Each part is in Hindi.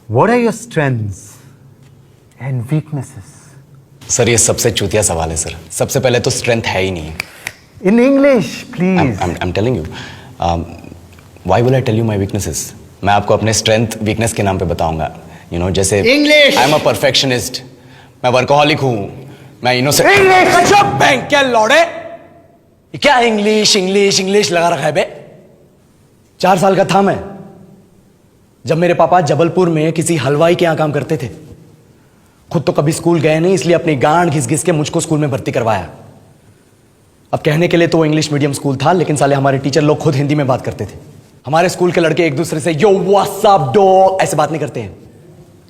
What are your strengths and weaknesses? Sir, ये सबसे चूतिया सवाल है सर। सबसे पहले तो स्ट्रेंथ है ही नहीं। In English, please. I'm telling you. Why will I tell you my weaknesses? मैं आपको अपने स्ट्रेंथ वीकनेस के नाम पे बताऊंगा। जैसे English. I am a perfectionist, मैं वर्कोहॉलिक हूँ, मैं इनोसेंट। English. बैंक क्या लौड़े, क्या इंग्लिश इंग्लिश इंग्लिश लगा रखा है बे। 4 साल का था मैं जब मेरे पापा जबलपुर में किसी हलवाई के यहां काम करते थे। खुद तो कभी स्कूल गए नहीं, इसलिए अपनी गांड घिस घिस के मुझको स्कूल में भर्ती करवाया। अब कहने के लिए तो वो इंग्लिश मीडियम स्कूल था, लेकिन साले हमारे टीचर लोग खुद हिंदी में बात करते थे। हमारे स्कूल के लड़के एक दूसरे से यो व्हाट्स अप डॉग ऐसे बात नहीं करते हैं।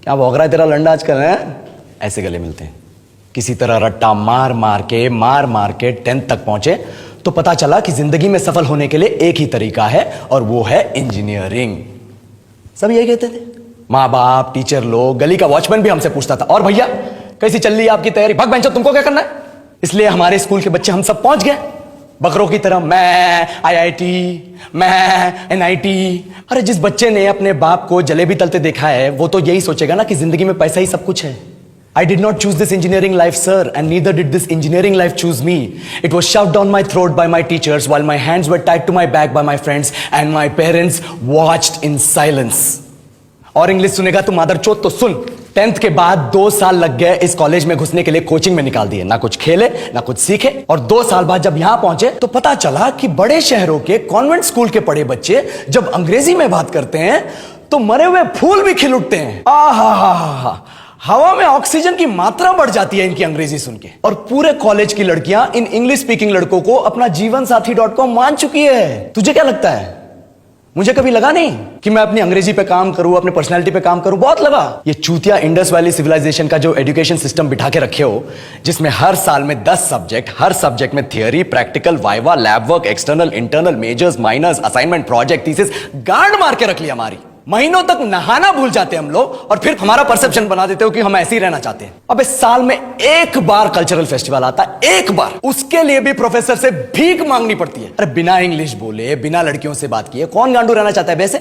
क्या भौंक रहा है तेरा लंडा आजकल है, ऐसे गले मिलते हैं। किसी तरह रट्टा मार मार के 10th तक पहुंचे तो पता चला कि जिंदगी में सफल होने के लिए एक ही तरीका है, और वो है इंजीनियरिंग। सब यही कहते थे, माँ बाप, टीचर लोग, गली का वॉचमैन भी हमसे पूछता था, और भैया कैसी चल रही है आपकी तैयारी, भग बेंचो तुमको क्या करना है। इसलिए हमारे स्कूल के बच्चे हम सब पहुंच गए बकरों की तरह, मैं IIT, मैं NIT। अरे जिस बच्चे ने अपने बाप को जलेबी तलते देखा है वो तो यही सोचेगा ना कि जिंदगी में पैसा ही सब कुछ है। I did not choose this engineering life, sir, and neither did this engineering life choose me. It was shoved down my throat by my teachers while my hands were tied to my back by my friends and my parents watched in silence. और इंग्लिश सुनेगा तो मादरचोद तो सुन। 10th के बाद 2 साल लग गए इस कॉलेज में घुसने के लिए, कोचिंग में निकाल दिए, ना कुछ खेले ना कुछ सीखे। और 2 साल बाद जब यहां पहुंचे तो पता चला कि बड़े शहरों के कॉन्वेंट स्कूल के पढ़े बच्चे जब अंग्रेजी में बात करते हैं तो मरे हुए फूल भी खिल उठते हैं। आहा, हवा में ऑक्सीजन की मात्रा बढ़ जाती है इनकी अंग्रेजी सुन के। और पूरे कॉलेज की लड़कियां इन इंग्लिश स्पीकिंग लड़कों को अपना जीवनसाथी.com मान चुकी है। तुझे क्या लगता है, मुझे कभी लगा नहीं कि मैं अपनी अंग्रेजी पे काम करूं, अपनी पर्सनालिटी पे काम करूं? बहुत लगा। ये चूतिया इंडस वैली सिविलाइजेशन का जो एजुकेशन सिस्टम बिठा के रखे हो, जिसमें हर साल में 10 सब्जेक्ट, हर सब्जेक्ट में theory, practical, viva, lab work, external, internal, majors, minors, assignment, project, thesis, गांड मार के रख लिया हमारी। महीनों तक नहाना भूल जाते हम लोग, और फिर हमारा परसेप्शन बना देते हो कि हम ऐसे ही रहना चाहते हैं। अबे साल में एक बार कल्चरल फेस्टिवल आता है, एक बार, उसके लिए भी प्रोफेसर से भीख मांगनी पड़ती है। अरे बिना इंग्लिश बोले, बिना लड़कियों से बात किए कौन गांडू रहना चाहता है वैसे?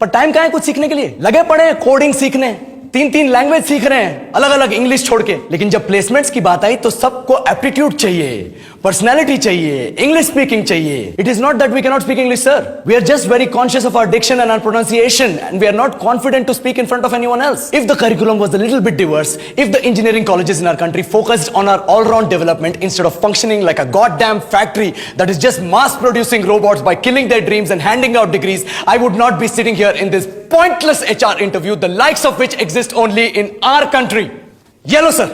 पर टाइम कहां है कुछ सीखने के लिए? लगे पड़े हैं कोडिंग सीखने, 3 लैंग्वेज सीख रहे हैं, अलग अलग इंग्लिश छोड़ के। लेकिन जब प्लेसमेंट्स की बात आई तो सबको एप्टीट्यूड चाहिए, पर्सनैलिटी चाहिए, इंग्लिश स्पीकिंग चाहिए। It is not that we can not speak English, sir. We are just very conscious of our diction and our pronunciation, and we are not confident to speak in front of anyone else. If the curriculum was a little bit diverse, if the engineering colleges in our country focused on our all round development instead of functioning like a goddamn factory that is just mass producing robots by killing their dreams and handing out degrees, I would not be sitting here in this pointless HR interview, the likes of which exist only in our country. ये लो सर,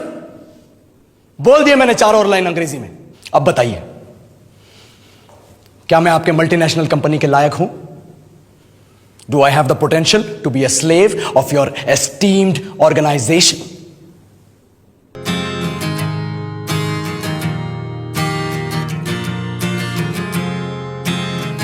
बोल दिया मैंने 4 और लाइन अंग्रेजी में। अब बताइए, क्या मैं आपके मल्टीनेशनल कंपनी के लायक हूं? Do I have the potential to be a slave of your esteemed organization?